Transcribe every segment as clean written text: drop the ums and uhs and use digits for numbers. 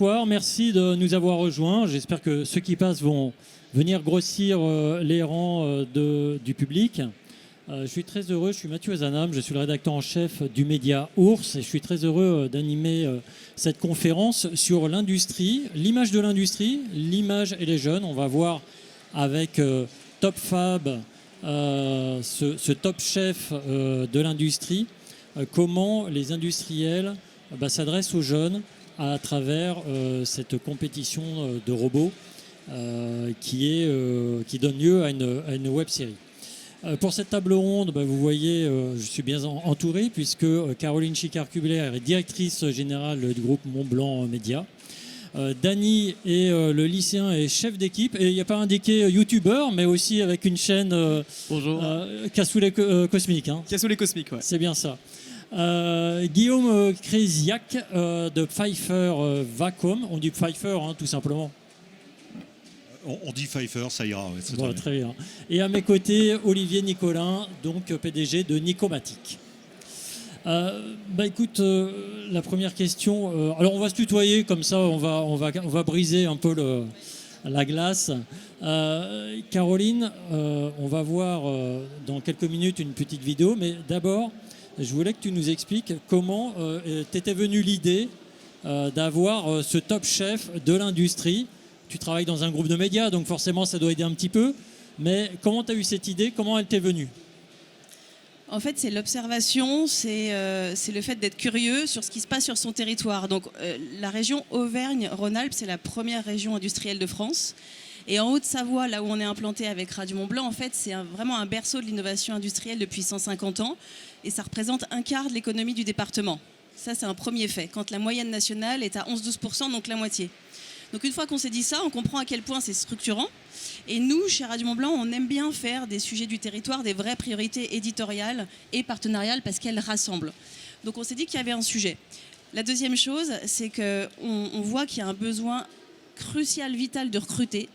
Bonsoir, merci de nous avoir rejoints. J'espère que ceux qui passent vont venir grossir les rangs du public. Je suis très heureux, je suis Mathieu Azanam, je suis le rédacteur en chef du média Ours et je suis très heureux d'animer cette conférence sur l'industrie, l'image de l'industrie, l'image et les jeunes. On va voir avec Top Fab, ce top chef de l'industrie, comment les industriels s'adressent aux jeunes à travers cette compétition de robots qui donne lieu à une web-série. Pour cette table ronde, vous voyez, je suis bien entouré puisque Caroline Chicard-Kubler est directrice générale du groupe Montblanc Média. Dany est le lycéen et chef d'équipe, et il n'y a pas indiqué youtubeur, mais aussi avec une chaîne Cassoulet Cosmique. Cassoulet Cosmique, ouais. C'est bien ça. Guillaume Créziac de Pfeiffer Vacuum. On dit Pfeiffer, tout simplement. On dit Pfeiffer, ça ira. Ouais, bon, très bien. Et à mes côtés, Olivier Nicolin, donc PDG de Nicomatic. Écoute, la première question. Alors on va se tutoyer, comme ça on va briser un peu la glace. Caroline, on va voir dans quelques minutes une petite vidéo, mais d'abord, je voulais que tu nous expliques comment t'étais venue l'idée d'avoir ce top chef de l'industrie. Tu travailles dans un groupe de médias, donc forcément ça doit aider un petit peu. Mais comment tu as eu cette idée? Comment elle t'est venue? En fait, c'est l'observation, c'est le fait d'être curieux sur ce qui se passe sur son territoire. Donc, la région Auvergne-Rhône-Alpes, c'est la première région industrielle de France. Et en Haute-Savoie, là où on est implanté avec Radio Mont-Blanc, en fait, c'est vraiment un berceau de l'innovation industrielle depuis 150 ans. Et ça représente un quart de l'économie du département. Ça, c'est un premier fait. Quand la moyenne nationale est à 11-12%, donc la moitié. Donc, une fois qu'on s'est dit ça, on comprend à quel point c'est structurant. Et nous, chez Radio Mont-Blanc, on aime bien faire des sujets du territoire, des vraies priorités éditoriales et partenariales parce qu'elles rassemblent. Donc on s'est dit qu'il y avait un sujet. La deuxième chose, c'est qu'on voit qu'il y a un besoin crucial, vital de recruter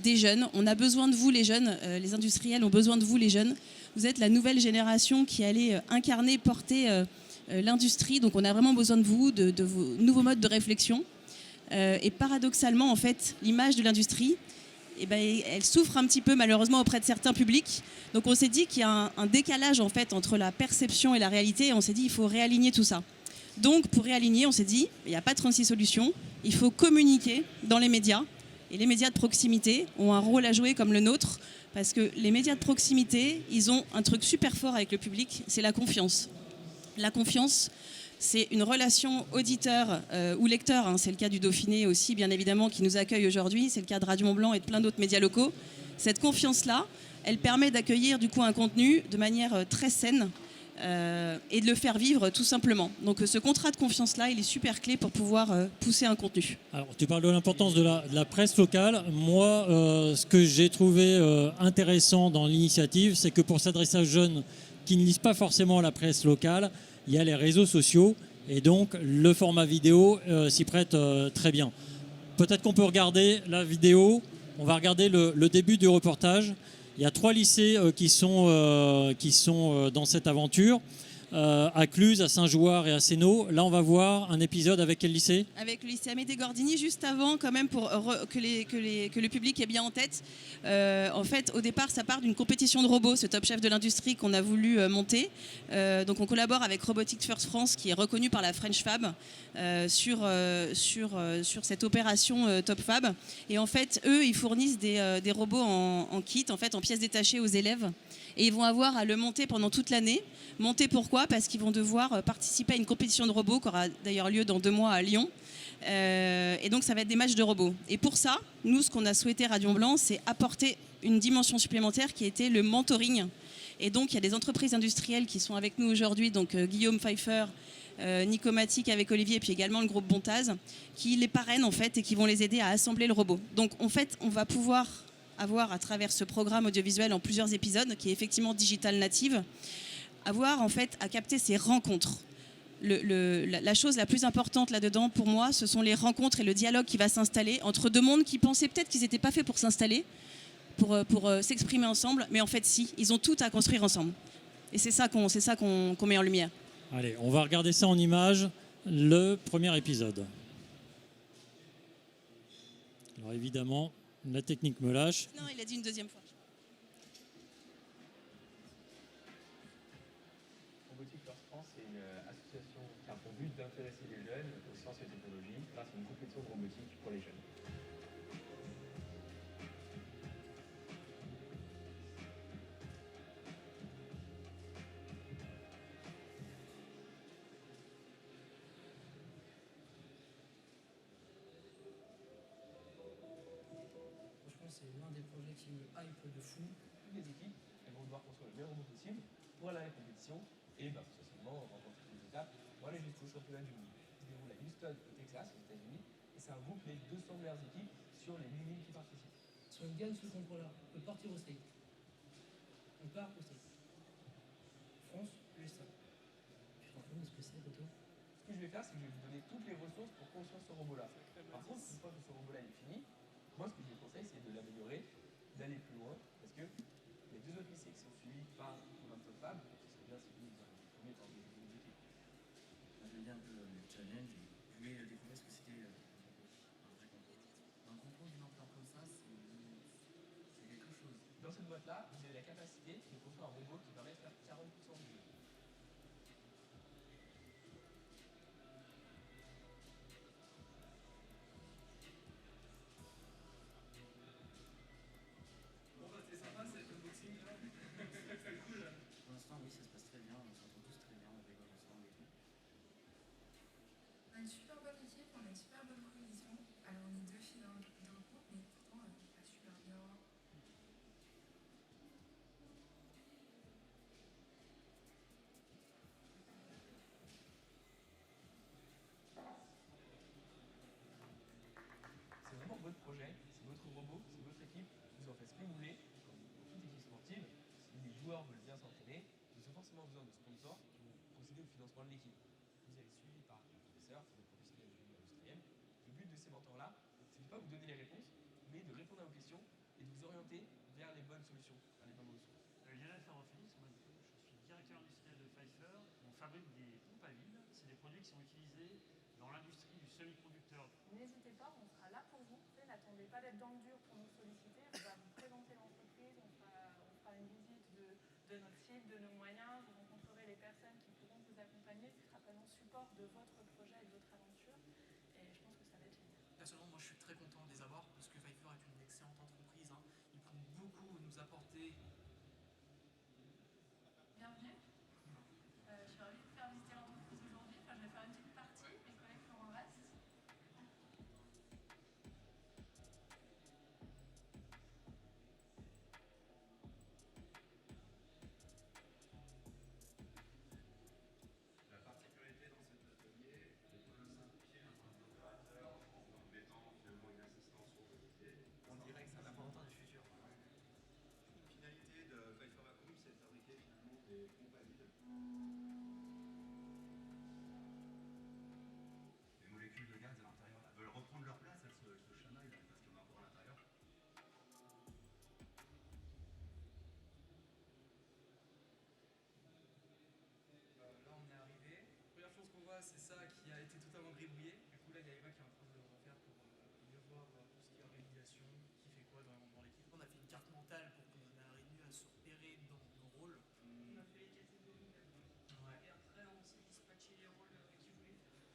des jeunes. On a besoin de vous, les jeunes. Les industriels ont besoin de vous, les jeunes. Vous êtes la nouvelle génération qui allait incarner, porter l'industrie. Donc on a vraiment besoin de vous, de vos nouveaux modes de réflexion. Et paradoxalement, en fait, l'image de l'industrie, elle souffre un petit peu malheureusement auprès de certains publics. Donc on s'est dit qu'il y a un décalage en fait entre la perception et la réalité, et on s'est dit il faut réaligner tout ça. Donc pour réaligner, on s'est dit il n'y a pas 36 solutions, il faut communiquer dans les médias, et les médias de proximité ont un rôle à jouer comme le nôtre, parce que les médias de proximité, ils ont un truc super fort avec le public, c'est la confiance. La confiance, c'est une relation auditeur ou lecteur, c'est le cas du Dauphiné aussi, bien évidemment, qui nous accueille aujourd'hui, c'est le cas de Radio Mont-Blanc et de plein d'autres médias locaux. Cette confiance-là, elle permet d'accueillir du coup un contenu de manière très saine et de le faire vivre tout simplement. Donc ce contrat de confiance-là, il est super clé pour pouvoir pousser un contenu. Alors tu parles de l'importance de la presse locale. Moi, ce que j'ai trouvé intéressant dans l'initiative, c'est que pour s'adresser aux jeunes qui ne lisent pas forcément la presse locale, il y a les réseaux sociaux et donc le format vidéo s'y prête très bien. Peut-être qu'on peut regarder la vidéo. On va regarder le début du reportage. Il y a 3 lycées qui sont dans cette aventure. À Cluse, à Saint-Jouard et à Sénaux. Là, on va voir un épisode avec quel lycée? Avec le lycée Amédée Gordini, juste avant, quand même, pour que le public ait bien en tête. En fait, au départ, ça part d'une compétition de robots, ce top chef de l'industrie qu'on a voulu monter. Donc, on collabore avec Robotics First France, qui est reconnu par la French Fab, sur cette opération Top Fab. Et en fait, eux, ils fournissent des robots en kit, en fait, en pièces détachées aux élèves. Et ils vont avoir à le monter pendant toute l'année. Monter pourquoi? Parce qu'ils vont devoir participer à une compétition de robots qui aura d'ailleurs lieu dans 2 mois à Lyon. Et donc ça va être des matchs de robots. Et pour ça, nous, ce qu'on a souhaité Radio Mont-Blanc, c'est apporter une dimension supplémentaire qui était le mentoring. Et donc il y a des entreprises industrielles qui sont avec nous aujourd'hui, donc Guillaume Pfeiffer, Nicomatic avec Olivier, et puis également le groupe Bontaz, qui les parrainent en fait et qui vont les aider à assembler le robot. Donc en fait, on va pouvoir avoir à travers ce programme audiovisuel en plusieurs épisodes, qui est effectivement digital native, avoir en fait à capter ces rencontres. La chose la plus importante là-dedans pour moi, ce sont les rencontres et le dialogue qui va s'installer entre 2 mondes qui pensaient peut-être qu'ils n'étaient pas faits pour s'installer, pour s'exprimer ensemble, mais en fait si, ils ont tout à construire ensemble. Et c'est ça qu'on met en lumière. Allez, on va regarder ça en images, le premier épisode. Alors évidemment, la technique me lâche. Non, il a dit une deuxième fois. Robotique First France, c'est une association qui a pour but d'intéresser les jeunes aux sciences et technologies grâce à une compétition de robotique pour les jeunes. Franchement, c'est l'un des projets qui me hype de fou. Toutes les équipes elles vont devoir construire le meilleur robot possible pour aller à la compétition et potentiellement remporter des étapes pour aller jusqu'au championnat du monde. Il se déroule à Houston, au Texas, aux États-Unis, et c'est un groupe des 200 meilleures équipes sur les 8000 qui participent. Si on gagne ce contrôle-là, on peut partir au steak. On part au steak. France, USA. Tu te rends compte de ce que c'est, Toto? Ce que je vais faire, c'est que je vais vous donner toutes les ressources pour construire ce robot-là. Par contre, une fois que ce robot-là est fini, moi ce que je vous conseille, c'est de l'améliorer, d'aller plus loin, parce que les deux autres lycées qui sont suivis par Momentum Fab, ce serait bien si vous vous arrivez premier parmi les équipes. J'aimais bien un peu le challenge. Je voulais découvrir ce que c'était un vrai concours. Un concours d'une ampleur comme ça, c'est quelque chose. Dans cette boîte-là, vous avez la capacité de construire un robot qui permet de faire 40% du jeu. Pour l'instant, oui, ça se passe très bien. On s'entend tous très bien, on rigole ensemble et tout. On a une super bonne équipe, on a une super bonne cohésion. Alors on est deux filles dans le groupe, mais pourtant pas super bien. C'est vraiment votre projet, c'est votre robot, c'est votre équipe. Vous en faites ce que vous voulez, comme dans toute équipe sportive. Si les joueurs veulent bien s'entraîner, ils ont forcément besoin de sponsors qui vont procéder au financement de l'équipe. Vous allez suivi par des professeurs, des professionnels de l'univers industriel. Le but de ces mentors-là, c'est de ne pas vous donner les réponses, mais de répondre à vos questions et de vous orienter vers les bonnes solutions, vers les bonnes ressources. Lionel Ferrofinis, moi je suis directeur industriel de Pfeiffer. On fabrique des pompes à vide. C'est des produits qui sont utilisés dans l'industrie du semi-conducteur. N'hésitez pas, on sera là pour vous. N'attendez pas d'être dans le dur pour nous solliciter. On va vous présenter l'entreprise, on fera une visite de notre site, de nos moyens. Vous rencontrerez les personnes qui pourront vous accompagner. Ce sera vraiment support de votre projet et de votre aventure. Et je pense que ça va être génial. Personnellement, moi je suis très content de les avoir parce que Pfeiffer est une excellente entreprise. Ils pourront beaucoup nous apporter. Bienvenue. Je suis ravie de vous faire visiter l'entreprise aujourd'hui. Enfin, je vais faire une petite partie. Mes collègues feront le reste. La particularité dans cet atelier, on peut simplifier un opérateur en mettant finalement une assistance robotisée. On dirait que c'est un laboratoire du futur. Une finalité de Pfeiffer Vacuum, c'est de fabriquer finalement des pompes à vide. Les molécules de gaz à l'intérieur là, veulent reprendre leur place, elles se chamaillent là, parce qu'il y en a encore à l'intérieur. Là on est arrivé. Première chose qu'on voit, c'est ça qui a été totalement gribouillé. Du coup là il y a Eva qui est en train de le refaire pour mieux voir tout ce qui est organisation, qui fait quoi dans l'équipe. On a fait une carte mentale pour qu'on arrive mieux à se repérer dans nos rôles. On a fait les catégories d'abord. Ouais. Et après, on s'est dispatché les rôles qu'ils voulaient faire.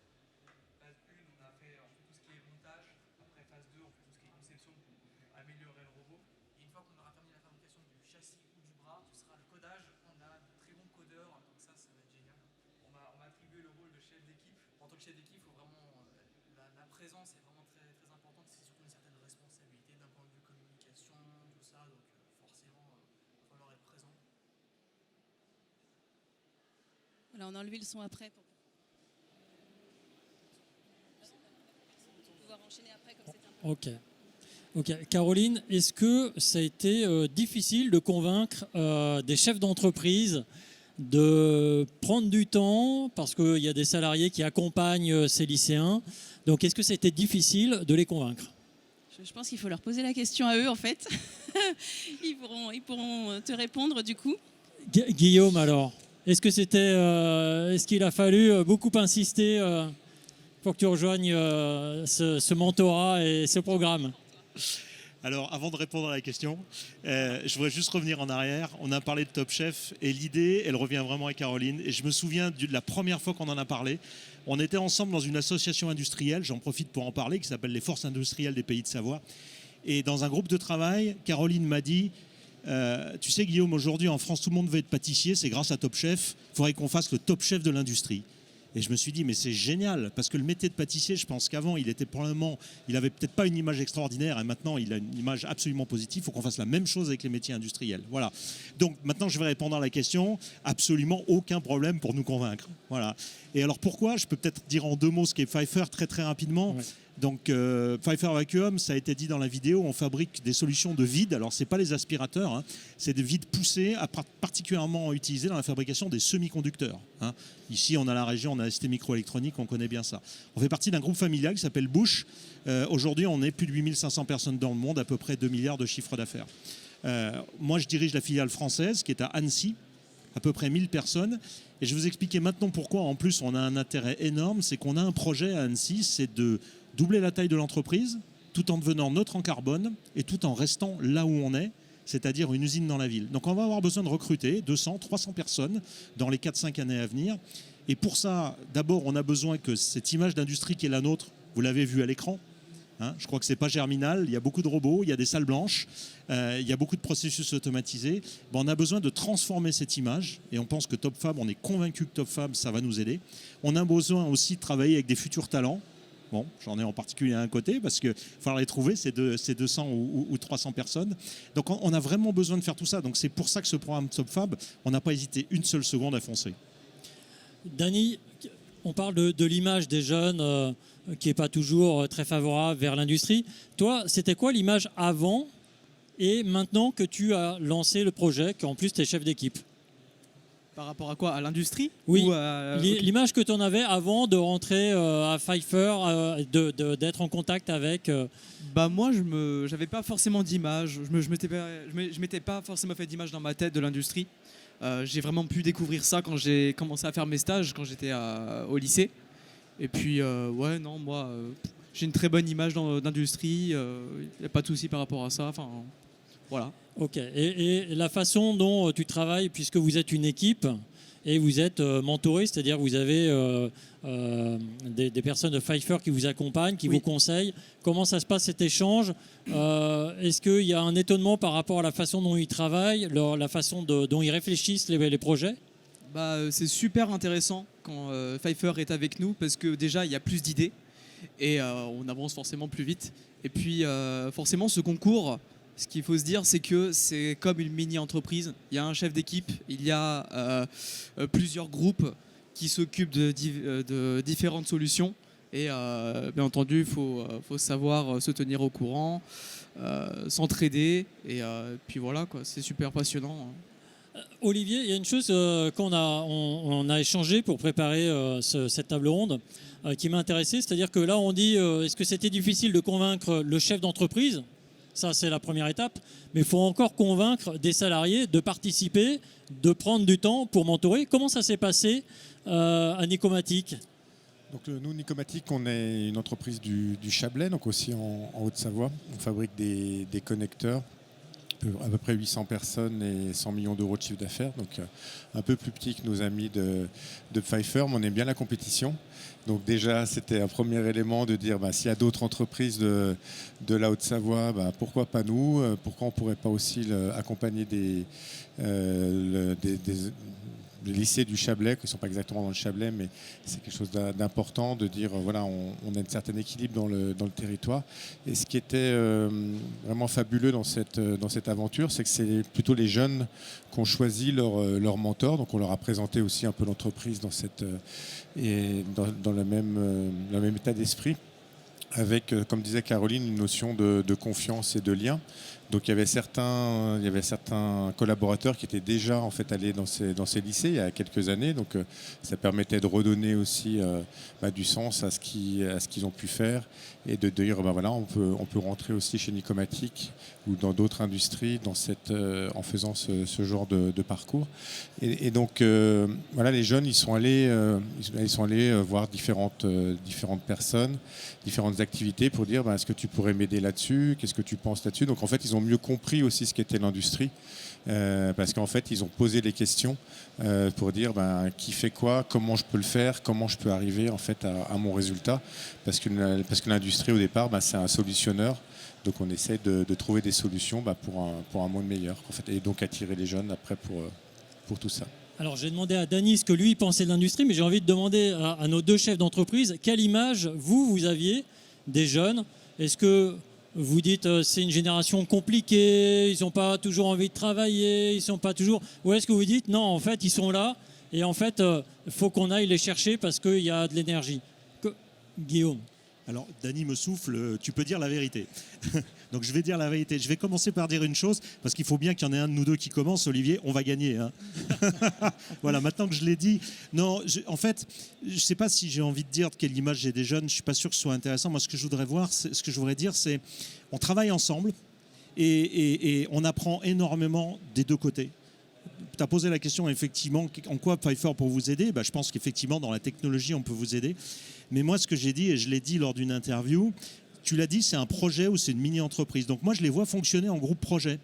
Phase 1, on a fait tout ce qui est montage. Après phase 2, on fait tout ce qui est conception pour améliorer le robot. Et une fois qu'on aura terminé la fabrication du châssis ou du bras, ce sera le codage. On a de très bons codeurs, donc ça va être génial. On m'a attribué le rôle de chef d'équipe. En tant que chef d'équipe, il faut vraiment. La présence est vraiment très, très importante. C'est surtout une certaine responsabilité d'un point de vue communication, tout ça. Donc forcément, il va falloir être présent. Voilà, on a enlevé le son après pour pouvoir enchaîner après comme c'était un peu. Ok. Ok. Caroline, est-ce que ça a été difficile de convaincre des chefs d'entreprise de prendre du temps parce qu'il y a des salariés qui accompagnent ces lycéens? Donc, est-ce que ça a été difficile de les convaincre? Je pense qu'il faut leur poser la question à eux en fait. Ils pourront te répondre du coup. Guillaume, alors, est-ce qu'il a fallu beaucoup insister pour que tu rejoignes ce mentorat et ce programme? Alors, avant de répondre à la question, je voudrais juste revenir en arrière. On a parlé de Top Chef et l'idée, elle revient vraiment à Caroline. Et je me souviens de la première fois qu'on en a parlé. On était ensemble dans une association industrielle, j'en profite pour en parler, qui s'appelle les Forces industrielles des Pays de Savoie. Et dans un groupe de travail, Caroline m'a dit tu sais Guillaume, aujourd'hui en France, tout le monde veut être pâtissier, c'est grâce à Top Chef. Il faudrait qu'on fasse le Top Chef de l'industrie. Et je me suis dit, mais c'est génial, parce que le métier de pâtissier, je pense qu'avant, il était probablement, il avait peut-être pas une image extraordinaire, et maintenant, il a une image absolument positive. Il faut qu'on fasse la même chose avec les métiers industriels. Voilà. Donc maintenant, je vais répondre à la question. Absolument aucun problème pour nous convaincre. Voilà. Et alors pourquoi ? Je peux peut-être dire en 2 mots ce qu'est Pfeiffer très très rapidement. Ouais. Donc Pfeiffer Vacuum, ça a été dit dans la vidéo, on fabrique des solutions de vide. Alors c'est pas les aspirateurs, hein, c'est des vides poussés, particulièrement utilisés dans la fabrication des semi-conducteurs. Hein. Ici, on a la région, on a ST Microélectronique, on connaît bien ça. On fait partie d'un groupe familial qui s'appelle Bush. Aujourd'hui, on est plus de 8500 personnes dans le monde, à peu près 2 milliards de chiffre d'affaires. Moi, je dirige la filiale française qui est à Annecy, à peu près 1000 personnes. Et je vais vous expliquer maintenant pourquoi, en plus, on a un intérêt énorme. C'est qu'on a un projet à Annecy, c'est de doubler la taille de l'entreprise, tout en devenant neutre en carbone et tout en restant là où on est, c'est-à-dire une usine dans la ville. Donc on va avoir besoin de recruter 200, 300 personnes dans les 4-5 années à venir. Et pour ça, d'abord, on a besoin que cette image d'industrie qui est la nôtre, vous l'avez vu à l'écran, hein, je crois que ce n'est pas Germinal, il y a beaucoup de robots, il y a des salles blanches, il y a beaucoup de processus automatisés. Bon, on a besoin de transformer cette image et on pense que TopFab, on est convaincu que TopFab, ça va nous aider. On a besoin aussi de travailler avec des futurs talents. Bon, j'en ai en particulier à un côté parce qu'il va falloir les trouver, ces 200 ou 300 personnes. Donc on a vraiment besoin de faire tout ça. Donc c'est pour ça que ce programme TopFab, on n'a pas hésité une seule seconde à foncer. Dany, on parle de l'image des jeunes qui n'est pas toujours très favorable vers l'industrie. Toi, c'était quoi l'image avant et maintenant que tu as lancé le projet, qu'en plus tu es chef d'équipe ? Par rapport à quoi ? À l'industrie ? Oui, ou l'image que tu en avais avant de rentrer à Pfeiffer, d'être en contact avec... Bah moi, je n'avais pas forcément d'image. Je m'étais pas forcément fait d'image dans ma tête de l'industrie. J'ai vraiment pu découvrir ça quand j'ai commencé à faire mes stages, quand j'étais au lycée. Et puis, ouais, non, moi, j'ai une très bonne image d'industrie. Il n'y a pas de souci par rapport à ça. Enfin, voilà. Ok. Et la façon dont tu travailles, puisque vous êtes une équipe et vous êtes mentoré, c'est-à-dire que vous avez des personnes de Pfeiffer qui vous accompagnent, qui vous conseillent. Comment ça se passe cet échange ? Est-ce qu'il y a un étonnement par rapport à la façon dont ils travaillent, la façon dont ils réfléchissent les projets ? C'est super intéressant quand Pfeiffer est avec nous parce que déjà il y a plus d'idées et on avance forcément plus vite. Et puis forcément ce concours, ce qu'il faut se dire, c'est que c'est comme une mini-entreprise. Il y a un chef d'équipe, il y a plusieurs groupes qui s'occupent de différentes solutions. Et bien entendu, il faut savoir se tenir au courant, s'entraider. Et puis voilà, quoi, c'est super passionnant. Olivier, il y a une chose qu'on a échangé pour préparer cette table ronde qui m'a intéressé. C'est-à-dire que là, on dit, est-ce que c'était difficile de convaincre le chef d'entreprise ? Ça, c'est la première étape. Mais il faut encore convaincre des salariés de participer, de prendre du temps pour mentorer. Comment ça s'est passé à Nicomatic ? Donc nous, Nicomatic, on est une entreprise du Chablais, donc aussi en Haute-Savoie. On fabrique des connecteurs, à peu près 800 personnes et 100 millions d'euros de chiffre d'affaires. Donc un peu plus petit que nos amis de Pfeiffer, mais on aime bien la compétition. Donc déjà, c'était un premier élément de dire s'il y a d'autres entreprises de la Haute-Savoie, pourquoi pas nous ? Pourquoi on ne pourrait pas aussi accompagner des lycées du Chablais, qui ne sont pas exactement dans le Chablais, mais c'est quelque chose d'important de dire, voilà, on a un certain équilibre dans le territoire. Et ce qui était vraiment fabuleux dans cette aventure, c'est que c'est plutôt les jeunes qui ont choisi leur mentor. Donc on leur a présenté aussi un peu l'entreprise dans le même état d'esprit, avec, comme disait Caroline, une notion de confiance et de lien. Donc il y avait certains collaborateurs qui étaient déjà en fait allés dans ces lycées il y a quelques années. Donc ça permettait de redonner aussi du sens à ce qu'ils ont pu faire et de dire voilà, on peut rentrer aussi chez Nicomatic ou dans d'autres industries en faisant ce genre de parcours. Et donc, voilà, les jeunes, ils sont allés voir différentes personnes, différentes activités pour dire est-ce que tu pourrais m'aider là-dessus, qu'est-ce que tu penses là-dessus. Donc, en fait, ils ont mieux compris aussi ce qu'était l'industrie. Parce qu'en fait, ils ont posé les questions pour dire qui fait quoi, comment je peux le faire, comment je peux arriver en fait à mon résultat. Parce que l'industrie, au départ, c'est un solutionneur. Donc, on essaie de trouver des solutions pour un monde meilleur. En fait, et donc, attirer les jeunes après pour tout ça. Alors, j'ai demandé à Dany ce que lui pensait de l'industrie, mais j'ai envie de demander à nos deux chefs d'entreprise, quelle image vous aviez des jeunes? Est-ce que vous dites c'est une génération compliquée, ils n'ont pas toujours envie de travailler, ils sont pas toujours... Ou est-ce que vous dites non, en fait, ils sont là et en fait, il faut qu'on aille les chercher parce qu'il y a de l'énergie. Guillaume. Alors, Dany me souffle, tu peux dire la vérité. Donc, je vais dire la vérité. Je vais commencer par dire une chose, parce qu'il faut bien qu'il y en ait un de nous deux qui commence. Olivier, on va gagner. Hein. Voilà, maintenant que je l'ai dit. Non, en fait, je ne sais pas si j'ai envie de dire quelle image j'ai des jeunes. Je ne suis pas sûr que ce soit intéressant. Moi, ce que je voudrais dire, c'est on travaille ensemble et on apprend énormément des deux côtés. Tu as posé la question, effectivement, en quoi Pfeiffer pour vous aider? Je pense qu'effectivement, dans la technologie, on peut vous aider. Mais moi, ce que j'ai dit, et je l'ai dit lors d'une interview, tu l'as dit, c'est un projet ou c'est une mini-entreprise. Donc moi, je les vois fonctionner en groupe projet.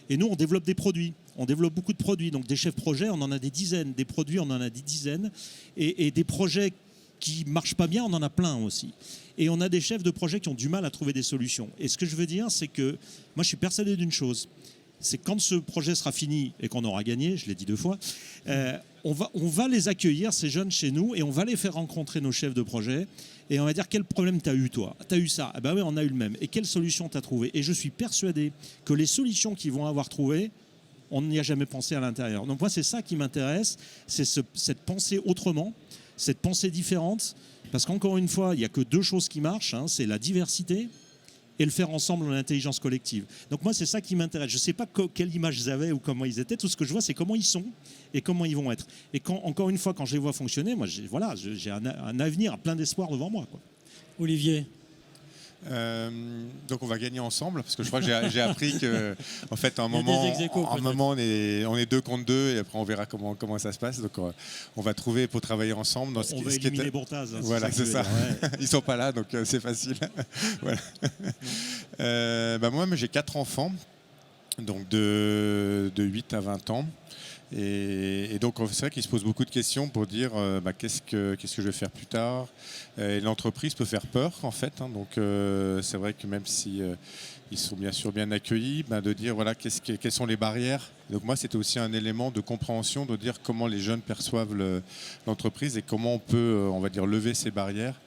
Et nous, on développe des produits. On développe beaucoup de produits. Donc des chefs projets, on en a des dizaines. Des produits, on en a des dizaines. Et des projets qui ne marchent pas bien, on en a plein aussi. Et on a des chefs de projet qui ont du mal à trouver des solutions. Et ce que je veux dire, c'est que moi, je suis persuadé d'une chose. C'est quand ce projet sera fini et qu'on aura gagné, je l'ai dit 2 fois, on va les accueillir, ces jeunes, chez nous, et on va les faire rencontrer nos chefs de projet. Et on va dire, quel problème tu as eu, toi? Tu as eu ça? Oui, on a eu le même. Et quelle solution tu as trouvé? Et je suis persuadé que les solutions qu'ils vont avoir trouvées, on n'y a jamais pensé à l'intérieur. Donc moi, c'est ça qui m'intéresse, c'est cette pensée autrement, cette pensée différente. Parce qu'encore une fois, il n'y a que 2 choses qui marchent, hein, c'est la diversité et le faire ensemble en intelligence collective. Donc moi, c'est ça qui m'intéresse. Je ne sais pas quelle image ils avaient ou comment ils étaient. Tout ce que je vois, c'est comment ils sont et comment ils vont être. Et encore une fois, quand je les vois fonctionner, moi, j'ai un avenir, plein d'espoir devant moi, quoi. Olivier. Donc on va gagner ensemble parce que je crois que j'ai appris que en fait à un moment on est 2 contre 2 et après on verra comment ça se passe. Donc on va trouver pour travailler ensemble dans on va éliminer Bourtaz, hein, voilà, c'est ça. Ouais. Ils sont pas là donc c'est facile. Voilà. Moi j'ai 4 enfants donc de 8 à 20 ans. Et donc c'est vrai qu'ils se posent beaucoup de questions pour dire qu'est-ce que je vais faire plus tard. Et l'entreprise peut faire peur en fait, hein, donc c'est vrai que même si ils sont bien sûr bien accueillis, de dire voilà quelles sont les barrières. Donc moi c'était aussi un élément de compréhension de dire comment les jeunes perçoivent l'entreprise et comment on peut on va dire lever ces barrières.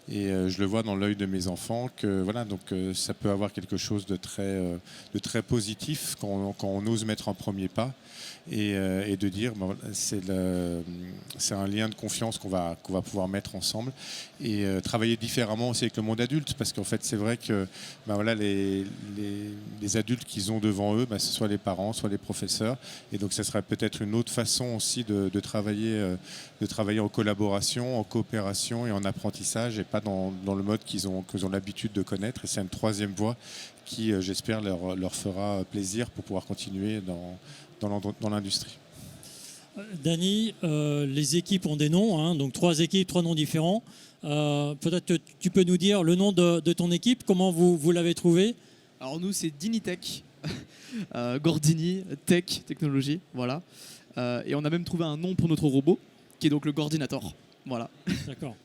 Et je le vois dans l'œil de mes enfants que voilà, donc ça peut avoir quelque chose de très positif quand on ose mettre un premier pas et de dire c'est un lien de confiance qu'on va pouvoir mettre ensemble et travailler différemment aussi avec le monde adulte parce qu'en fait c'est vrai que les adultes qu'ils ont devant eux, ce soit les parents, soit les professeurs et donc ça serait peut-être une autre façon aussi de travailler en collaboration, en coopération et en apprentissage et pas dans le mode qu'ils ont l'habitude de connaître. Et c'est une 3e voie qui, j'espère, leur fera plaisir pour pouvoir continuer dans l'industrie. Dany, les équipes ont des noms, hein, donc 3 équipes, 3 noms différents. Peut-être que tu peux nous dire le nom de ton équipe, comment vous l'avez trouvé? Alors nous, c'est Dinitech, Gordini, Tech, technologie, voilà. Et on a même trouvé un nom pour notre robot, qui est donc le Gordinator. Voilà. D'accord.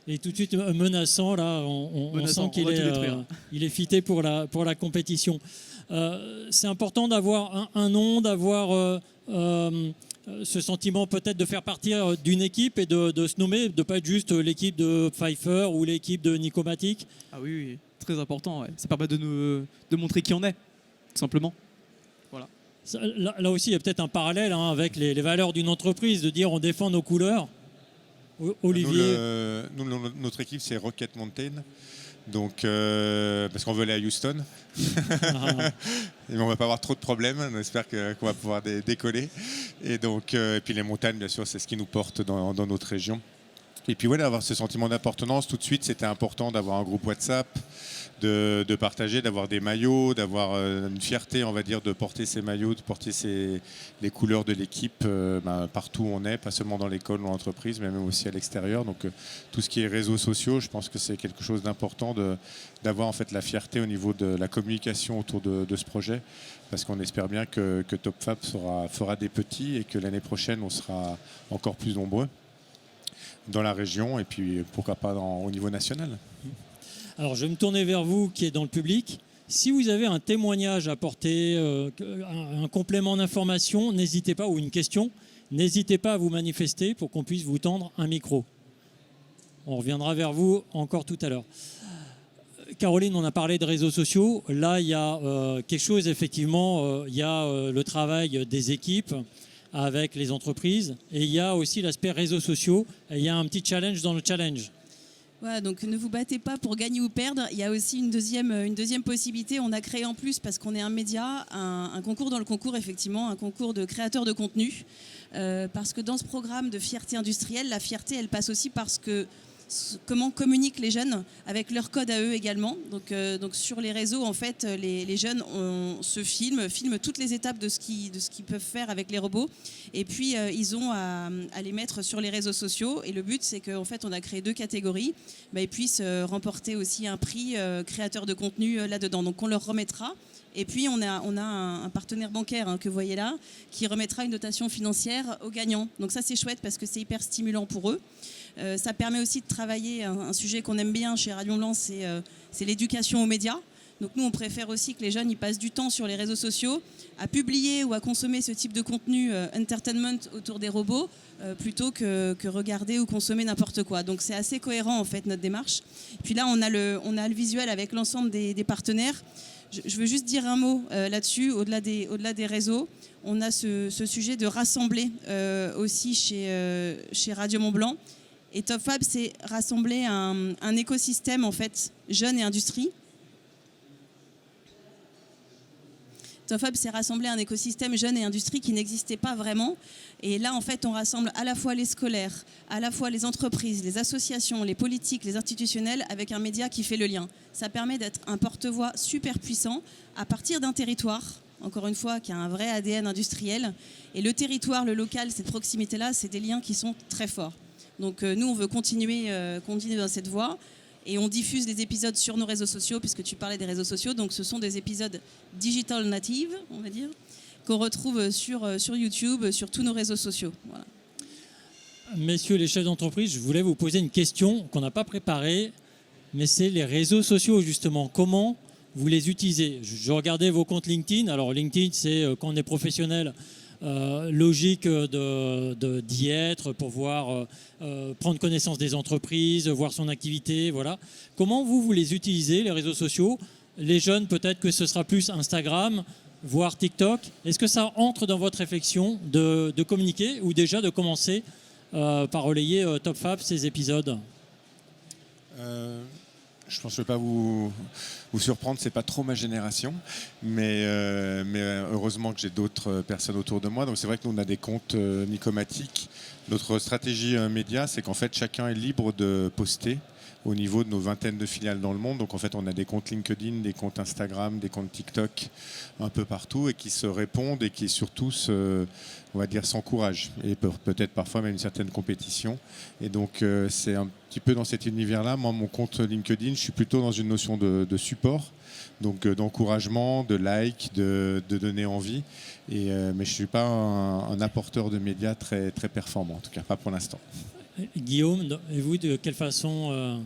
Et tout de suite menaçant, là, on sent qu'il est fité pour la compétition. C'est important d'avoir un nom, d'avoir ce sentiment peut-être de faire partie d'une équipe et de se nommer, de ne pas être juste l'équipe de Pfeiffer ou l'équipe de Nicomatic. Ah oui, très important. Ouais. Ça permet de montrer qui on est, tout simplement. Voilà. Là aussi, il y a peut-être un parallèle avec les valeurs d'une entreprise, de dire on défend nos couleurs. Olivier. Notre équipe, c'est Rocket Mountain. Donc, parce qu'on veut aller à Houston. Et on ne va pas avoir trop de problèmes. On espère qu'on va pouvoir décoller. Et donc, et puis les montagnes, bien sûr, c'est ce qui nous porte dans notre région. Et puis voilà, avoir ce sentiment d'appartenance, tout de suite, c'était important d'avoir un groupe WhatsApp, de partager, d'avoir des maillots, d'avoir une fierté, on va dire, de porter ces maillots, de porter les couleurs de l'équipe partout où on est, pas seulement dans l'école ou l'entreprise, mais même aussi à l'extérieur. Donc tout ce qui est réseaux sociaux, je pense que c'est quelque chose d'important d'avoir en fait la fierté au niveau de la communication autour de ce projet, parce qu'on espère bien que TopFab fera des petits et que l'année prochaine on sera encore plus nombreux dans la région et puis pourquoi pas au niveau national. Alors je vais me tourner vers vous qui êtes dans le public. Si vous avez un témoignage à apporter, un complément d'information, n'hésitez pas, ou une question, n'hésitez pas à vous manifester pour qu'on puisse vous tendre un micro. On reviendra vers vous encore tout à l'heure. Caroline, on a parlé de réseaux sociaux. Là, il y a quelque chose, effectivement, il y a le travail des équipes avec les entreprises et il y a aussi l'aspect réseaux sociaux. Et il y a un petit challenge dans le challenge. Voilà, donc ne vous battez pas pour gagner ou perdre. Il y a aussi une deuxième possibilité. On a créé en plus, parce qu'on est un média, un concours dans le concours, effectivement, un concours de créateurs de contenu. Parce que dans ce programme de fierté industrielle, la fierté, elle passe aussi parce que comment communiquent les jeunes avec leur code à eux également. Donc sur les réseaux, en fait, les jeunes filment toutes les étapes de ce qu'ils peuvent faire avec les robots. Et puis, ils ont à les mettre sur les réseaux sociaux. Et le but, c'est qu'en fait, on a créé 2 catégories. Ils puissent remporter aussi un prix créateur de contenu là-dedans. Donc, on leur remettra. Et puis, on a un partenaire bancaire que vous voyez là, qui remettra une dotation financière aux gagnants. Donc ça, c'est chouette parce que c'est hyper stimulant pour eux. Ça permet aussi de travailler un sujet qu'on aime bien chez Radio Blanc, c'est l'éducation aux médias. Donc nous, on préfère aussi que les jeunes ils passent du temps sur les réseaux sociaux à publier ou à consommer ce type de contenu entertainment autour des robots plutôt que regarder ou consommer n'importe quoi. Donc c'est assez cohérent en fait notre démarche. Et puis là, on a le visuel avec l'ensemble des partenaires. Je veux juste dire un mot là-dessus, au-delà des réseaux. On a ce sujet de rassembler aussi chez Radio Mont-Blanc. Et TopFab, c'est rassembler un écosystème en fait, jeunes et industrie. TopFab, c'est rassembler un écosystème jeunes et industrie qui n'existait pas vraiment. Et là, en fait, on rassemble à la fois les scolaires, à la fois les entreprises, les associations, les politiques, les institutionnels, avec un média qui fait le lien. Ça permet d'être un porte-voix super puissant à partir d'un territoire, encore une fois, qui a un vrai ADN industriel. Et le territoire, le local, cette proximité-là, c'est des liens qui sont très forts. Donc nous, on veut continuer dans cette voie et on diffuse des épisodes sur nos réseaux sociaux, puisque tu parlais des réseaux sociaux. Donc ce sont des épisodes digital native, on va dire, qu'on retrouve sur YouTube, sur tous nos réseaux sociaux. Voilà. Messieurs les chefs d'entreprise, je voulais vous poser une question qu'on n'a pas préparée, mais c'est les réseaux sociaux justement. Comment vous les utilisez ? Je regardais vos comptes LinkedIn. Alors LinkedIn, c'est quand on est professionnel, logique d'y être pour voir, prendre connaissance des entreprises, voir son activité, voilà. Comment vous les utilisez, les réseaux sociaux ? Les jeunes, peut-être que ce sera plus Instagram, voire TikTok. Est-ce que ça entre dans votre réflexion de communiquer ou déjà de commencer par relayer TopFab, ces épisodes ? Je pense que je ne vais pas vous surprendre, c'est pas trop ma génération, mais heureusement que j'ai d'autres personnes autour de moi. Donc c'est vrai que nous on a des comptes nicomatiques. Notre stratégie média, c'est qu'en fait chacun est libre de poster au niveau de nos vingtaines de filiales dans le monde. Donc en fait on a des comptes LinkedIn, des comptes Instagram, des comptes TikTok un peu partout et qui se répondent et qui surtout on va dire s'encouragent et peut-être parfois même une certaine compétition. Et donc c'est un petit peu dans cet univers-là. Moi mon compte LinkedIn, je suis plutôt dans une notion de support, donc d'encouragement, de like, de donner envie. Mais je ne suis pas un apporteur de médias très, très performant, en tout cas pas pour l'instant. Guillaume, et vous, de quelle façon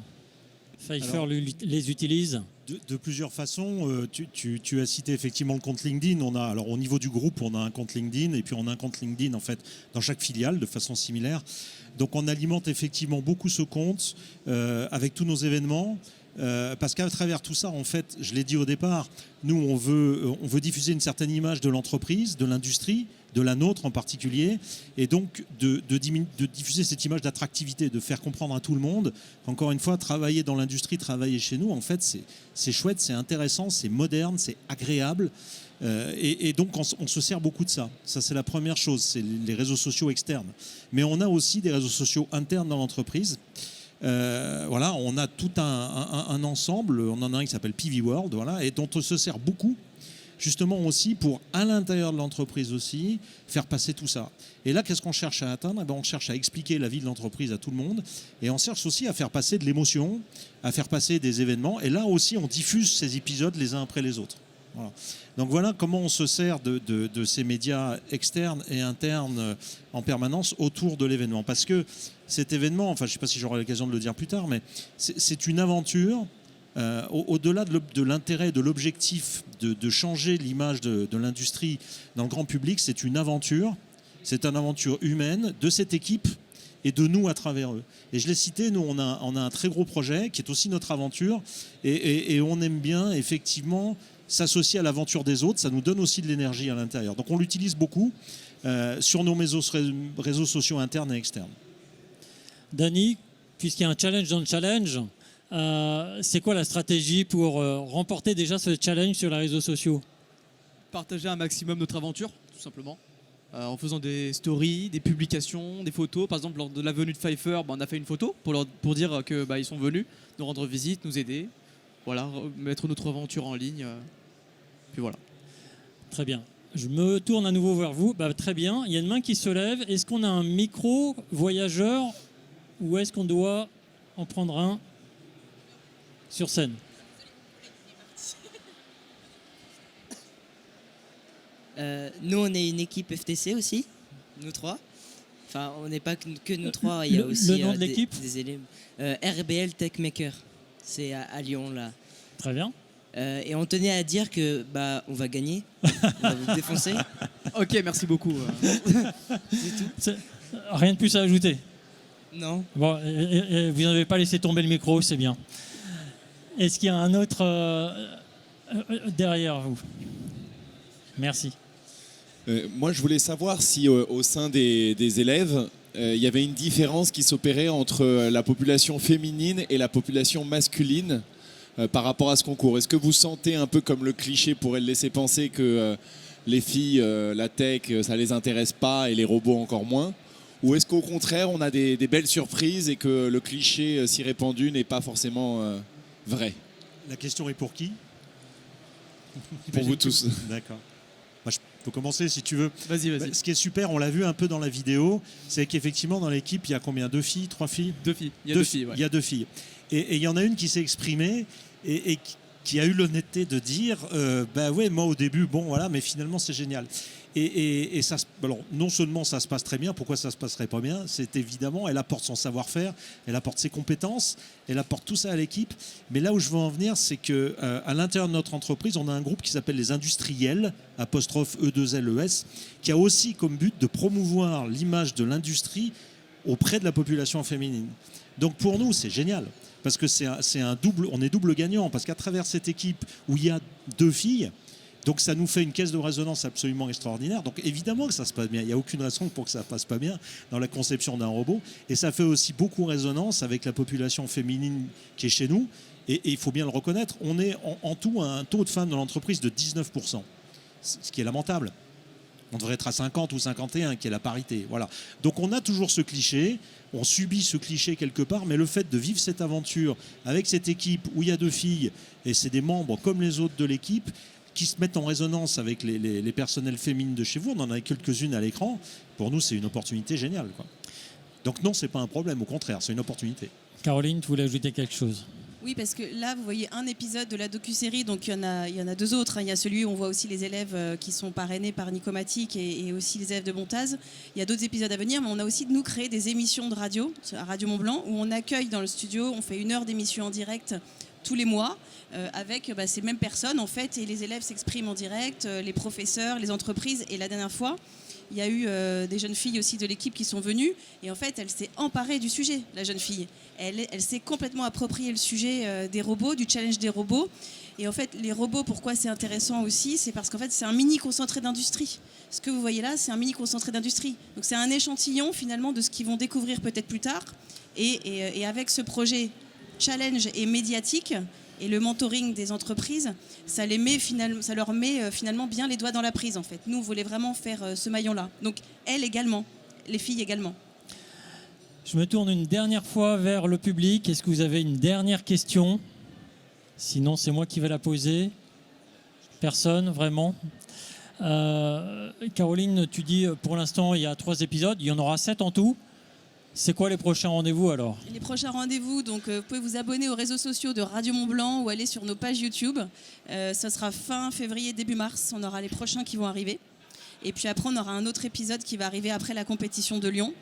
Pfeiffer les utilise ? De plusieurs façons. Tu as cité effectivement le compte LinkedIn. Alors au niveau du groupe, on a un compte LinkedIn et puis on a un compte LinkedIn en fait dans chaque filiale de façon similaire. Donc on alimente effectivement beaucoup ce compte avec tous nos événements. Parce qu'à travers tout ça, en fait, je l'ai dit au départ, nous on veut diffuser une certaine image de l'entreprise, de l'industrie, de la nôtre en particulier, et donc de diffuser cette image d'attractivité, de faire comprendre à tout le monde qu'encore une fois, travailler dans l'industrie, travailler chez nous, en fait, c'est chouette, c'est intéressant, c'est moderne, c'est agréable, et donc on se sert beaucoup de ça. Ça, c'est la première chose, c'est les réseaux sociaux externes. Mais on a aussi des réseaux sociaux internes dans l'entreprise. Voilà, on a tout un ensemble, on en a un qui s'appelle PV World, voilà, et dont on se sert beaucoup, justement aussi pour, à l'intérieur de l'entreprise aussi, faire passer tout ça. Et là, qu'est-ce qu'on cherche à atteindre ? On cherche à expliquer la vie de l'entreprise à tout le monde, et on cherche aussi à faire passer de l'émotion, à faire passer des événements, et là aussi, on diffuse ces épisodes les uns après les autres. Voilà. Donc voilà comment on se sert de ces médias externes et internes en permanence autour de l'événement. Parce que cet événement, enfin je ne sais pas si j'aurai l'occasion de le dire plus tard, mais c'est une aventure, au-delà de l'intérêt, de l'objectif de changer l'image de l'industrie dans le grand public, c'est une aventure humaine de cette équipe et de nous à travers eux. Et je l'ai cité, nous on a un très gros projet qui est aussi notre aventure et on aime bien effectivement s'associer à l'aventure des autres, ça nous donne aussi de l'énergie à l'intérieur. Donc on l'utilise beaucoup sur nos réseaux sociaux internes et externes. Dany, puisqu'il y a un challenge dans le challenge, c'est quoi la stratégie pour remporter déjà ce challenge sur les réseaux sociaux ? Partager un maximum notre aventure, tout simplement. En faisant des stories, des publications, des photos. Par exemple, lors de la venue de Pfeiffer, on a fait une photo pour dire qu'ils sont venus nous rendre visite, nous aider. Voilà, mettre notre aventure en ligne. Puis voilà. Très bien. Je me tourne à nouveau vers vous. Très bien. Il y a une main qui se lève. Est-ce qu'on a un micro voyageur ou est-ce qu'on doit en prendre un sur scène ? Nous, on est une équipe FTC aussi, nous trois. Enfin, on n'est pas que nous trois. Il y a aussi le nom de l'équipe ? des élèves. RBL Techmaker. C'est à Lyon, là. Très bien. Et on tenait à dire que on va gagner. On va vous défoncer. Ok, merci beaucoup. C'est tout. Rien de plus à ajouter ? Non. Bon, et vous n'avez pas laissé tomber le micro, c'est bien. Est-ce qu'il y a un autre derrière vous ? Merci. Moi, je voulais savoir si au sein des élèves, il y avait une différence qui s'opérait entre la population féminine et la population masculine par rapport à ce concours. Est-ce que vous sentez un peu comme le cliché pourrait le laisser penser que les filles, la tech, ça les intéresse pas et les robots encore moins ? Ou est-ce qu'au contraire, on a des belles surprises et que le cliché si répandu n'est pas forcément vrai ? La question est pour qui ? Pour vous tous. D'accord. Je peux commencer si tu veux. Vas-y. Ce qui est super, on l'a vu un peu dans la vidéo, c'est qu'effectivement dans l'équipe, il y a combien ? 2 filles, 3 filles ? 2 filles. Il y a 2 filles. Ouais. Il y a 2 filles. Et il y en a une qui s'est exprimée et qui a eu l'honnêteté de dire ouais, moi au début, bon voilà, mais finalement c'est génial. Et ça, alors, non seulement ça se passe très bien, pourquoi ça se passerait pas bien ? C'est évidemment, elle apporte son savoir-faire, elle apporte ses compétences, elle apporte tout ça à l'équipe. Mais là où je veux en venir, c'est que à l'intérieur de notre entreprise, on a un groupe qui s'appelle les industriels, apostrophe E2LES, qui a aussi comme but de promouvoir l'image de l'industrie auprès de la population féminine. Donc pour nous, c'est génial. Parce que on est double gagnant, parce qu'à travers cette équipe où il y a 2 filles, donc ça nous fait une caisse de résonance absolument extraordinaire. Donc évidemment que ça se passe bien. Il n'y a aucune raison pour que ça ne passe pas bien dans la conception d'un robot. Et ça fait aussi beaucoup résonance avec la population féminine qui est chez nous. Et il faut bien le reconnaître, on est en tout à un taux de femmes dans l'entreprise de 19%, ce qui est lamentable. On devrait être à 50 ou 51, qui est la parité. Voilà. Donc on a toujours ce cliché, on subit ce cliché quelque part, mais le fait de vivre cette aventure avec cette équipe où il y a 2 filles, et c'est des membres comme les autres de l'équipe, qui se mettent en résonance avec les personnels féminines de chez vous, on en a quelques-unes à l'écran, pour nous c'est une opportunité géniale, quoi. Donc non, c'est pas un problème, au contraire, c'est une opportunité. Caroline, tu voulais ajouter quelque chose ? Oui, parce que là, vous voyez un épisode de la docu-série, donc il y en a 2 autres. Il y a celui où on voit aussi les élèves qui sont parrainés par Nicomatic et aussi les élèves de Montaz. Il y a d'autres épisodes à venir, mais on a aussi, nous, créé des émissions de radio, à Radio Mont-Blanc, où on accueille dans le studio, on fait 1 heure d'émission en direct tous les mois, avec ces mêmes personnes, en fait, et les élèves s'expriment en direct, les professeurs, les entreprises, et la dernière fois, il y a eu des jeunes filles aussi de l'équipe qui sont venues et en fait elle s'est emparée du sujet, la jeune fille. Elle s'est complètement approprié le sujet des robots, du challenge des robots. Et en fait les robots, pourquoi c'est intéressant aussi, c'est parce qu'en fait c'est un mini concentré d'industrie. Ce que vous voyez là, c'est un mini concentré d'industrie. Donc c'est un échantillon finalement de ce qu'ils vont découvrir peut-être plus tard. Et avec ce projet challenge et médiatique, et le mentoring des entreprises, ça leur met finalement bien les doigts dans la prise en fait. Nous, on voulait vraiment faire ce maillon-là. Donc elles également, les filles également. Je me tourne une dernière fois vers le public. Est-ce que vous avez une dernière question? Sinon, c'est moi qui vais la poser. Personne, vraiment. Caroline, tu dis pour l'instant, il y a 3 épisodes. Il y en aura 7 en tout. C'est quoi les prochains rendez-vous alors? Les prochains rendez-vous, donc vous pouvez vous abonner aux réseaux sociaux de Radio Mont Blanc ou aller sur nos pages YouTube. Ça sera fin février, début mars. On aura les prochains qui vont arriver. Et puis après, on aura un autre épisode qui va arriver après la compétition de Lyon.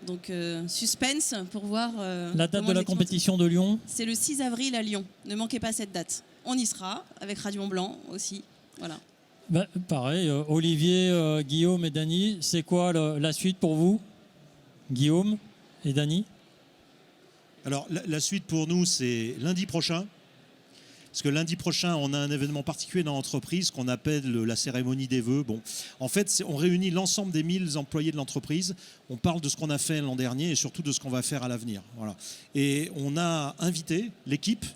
Donc suspense pour voir... la date de la compétition de Lyon? C'est le 6 avril à Lyon. Ne manquez pas cette date. On y sera, avec Radio Mont Blanc aussi. Voilà. Bah, pareil, Olivier, Guillaume et Dany, c'est quoi la suite pour vous? Guillaume et Dany? Alors, la suite pour nous, c'est lundi prochain. Parce que lundi prochain, on a un événement particulier dans l'entreprise qu'on appelle la cérémonie des vœux. Bon, en fait, on réunit l'ensemble des 1000 employés de l'entreprise. On parle de ce qu'on a fait l'an dernier et surtout de ce qu'on va faire à l'avenir. Voilà. Et on a invité l'équipe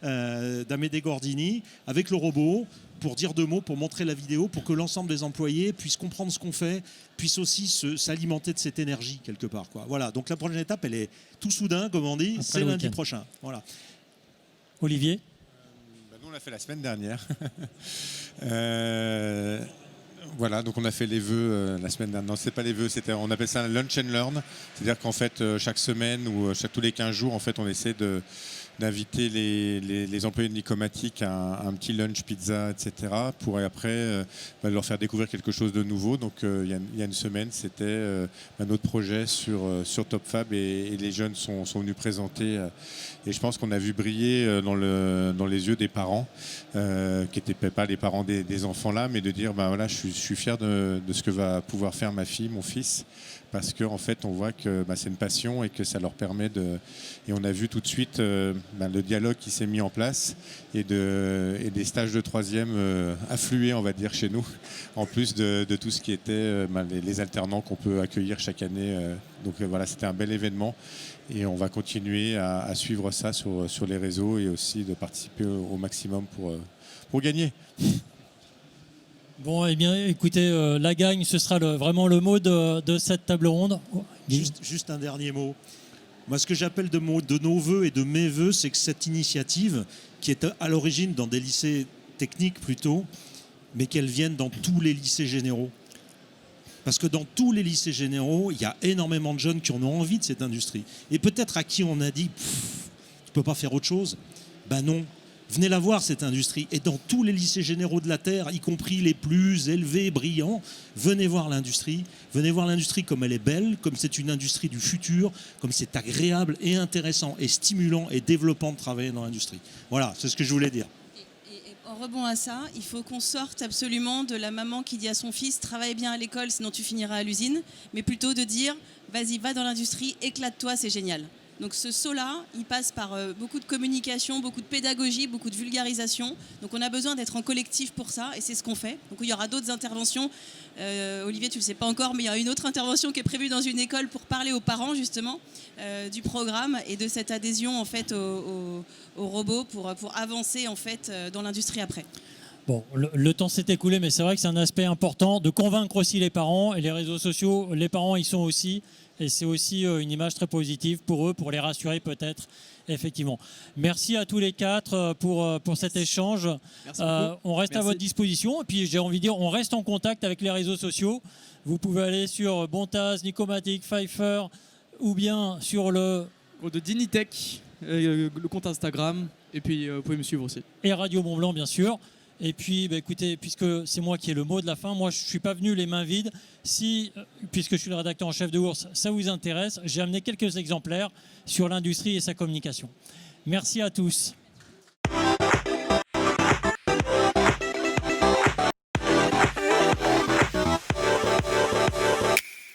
d'Amédée Gordini avec le robot pour dire 2 mots, pour montrer la vidéo, pour que l'ensemble des employés puissent comprendre ce qu'on fait, puissent aussi s'alimenter de cette énergie quelque part, quoi. Voilà. Donc la prochaine étape, elle est tout soudain, comme on dit, c'est lundi prochain. Voilà. Olivier? Nous, on l'a fait la semaine dernière. Voilà, donc on a fait les vœux la semaine dernière. Non, c'est pas les vœux, on appelle ça un lunch and learn. C'est-à-dire qu'en fait, chaque semaine ou tous les 15 jours, en fait, on essaie d'inviter les employés de Nicomatic à un petit lunch, pizza, etc. pour après leur faire découvrir quelque chose de nouveau. Donc il y a une semaine, c'était notre projet sur TopFab et les jeunes sont venus présenter. Et je pense qu'on a vu briller dans les yeux des parents, qui n'étaient pas les parents des enfants là, mais de dire voilà, je suis fier de ce que va pouvoir faire ma fille, mon fils. Parce qu'en fait, on voit que c'est une passion et que ça leur permet de... Et on a vu tout de suite le dialogue qui s'est mis en place et des stages de 3e affluer, on va dire, chez nous, en plus de tout ce qui était les alternants qu'on peut accueillir chaque année. Donc voilà, c'était un bel événement et on va continuer à suivre ça sur les réseaux et aussi de participer au maximum pour gagner. Bon, eh bien, écoutez, la gagne, ce sera vraiment le mot de cette table ronde. Juste un dernier mot. Moi, ce que j'appelle de nos voeux et de mes voeux, c'est que cette initiative, qui est à l'origine dans des lycées techniques plutôt, mais qu'elle vienne dans tous les lycées généraux. Parce que dans tous les lycées généraux, il y a énormément de jeunes qui en ont envie de cette industrie. Et peut-être à qui on a dit, tu peux pas faire autre chose? Ben non. Venez la voir, cette industrie. Et dans tous les lycées généraux de la Terre, y compris les plus élevés, brillants, venez voir l'industrie. Venez voir l'industrie comme elle est belle, comme c'est une industrie du futur, comme c'est agréable et intéressant et stimulant et développant de travailler dans l'industrie. Voilà, c'est ce que je voulais dire. Et en rebond à ça, il faut qu'on sorte absolument de la maman qui dit à son fils « travaille bien à l'école, sinon tu finiras à l'usine », mais plutôt de dire « vas-y, va dans l'industrie, éclate-toi, c'est génial ». Donc ce saut-là, il passe par beaucoup de communication, beaucoup de pédagogie, beaucoup de vulgarisation. Donc on a besoin d'être en collectif pour ça et c'est ce qu'on fait. Donc il y aura d'autres interventions. Olivier, tu ne le sais pas encore, mais il y a une autre intervention qui est prévue dans une école pour parler aux parents justement du programme et de cette adhésion en fait au robot pour avancer en fait dans l'industrie après. Bon, le temps s'est écoulé, mais c'est vrai que c'est un aspect important de convaincre aussi les parents et les réseaux sociaux. Les parents y sont aussi. Et c'est aussi une image très positive pour eux, pour les rassurer peut-être, effectivement. Merci à tous les 4 pour cet échange. On reste à votre disposition. Et puis j'ai envie de dire, on reste en contact avec les réseaux sociaux. Vous pouvez aller sur Bontaz, Nicomatic, Pfeiffer, ou bien sur le de Dinitech, le compte Instagram. Et puis vous pouvez me suivre aussi. Et Radio Mont Blanc, bien sûr. Et puis, écoutez, puisque c'est moi qui ai le mot de la fin, moi je ne suis pas venu les mains vides. Puisque je suis le rédacteur en chef de Ours, ça vous intéresse, j'ai amené quelques exemplaires sur l'industrie et sa communication. Merci à tous.